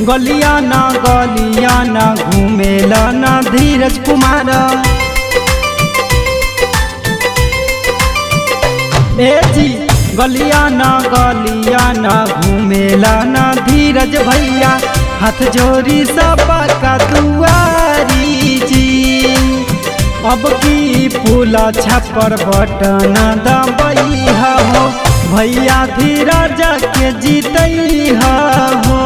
गलिया ना घूमेला ना धीरज कुमार। ए जी गलिया ना घूमेला ना धीरज भैया, हाथ जोड़ी सबका दुआरी जी। अब की फूला छपर बटन दबैहा हो, भैया धीरज के जीतैहा हो।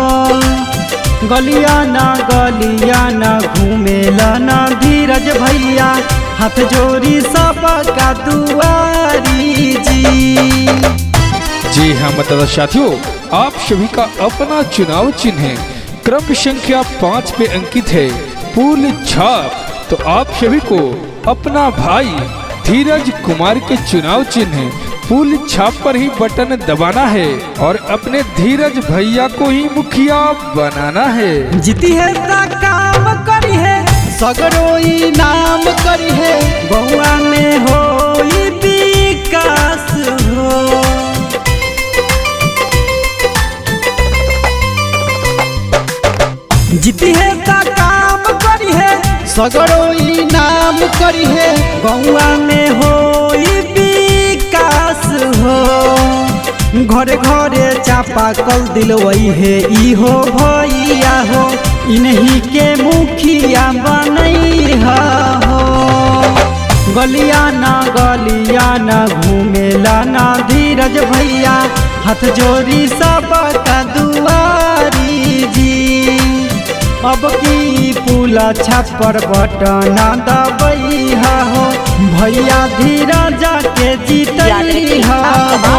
गलिया ना घूमेला ना धीरज भैया, हाथ जोड़ी सबका दुआरी जी हाँ मतदाता साथियों, आप सभी का अपना चुनाव चिन्ह है क्रम संख्या 5 पे अंकित है फूल छाप। तो आप सभी को अपना भाई धीरज कुमार के चुनाव चिन्ह है फूल छाप पर ही बटन दबाना है और अपने धीरज भैया को ही मुखिया बनाना है। जीती है ता काम करी है, सगरोई नाम करी है, गौआ में हो विकास हो। जीती है ता काम करी है, सगरोई नाम करी है, गौआ में हो विकास हो। घरे घरे चापा कल दिलवई है इहो भैया हो, इन्हीं के मुखिया बनैहा हो। गलिया ना घूमेला ना धीरज भैया, हाथ जोड़ी सबका दुआरी जी। अब की पुला छपर बटन दबैहा हो, भैया धीरज के जीतैहा हो।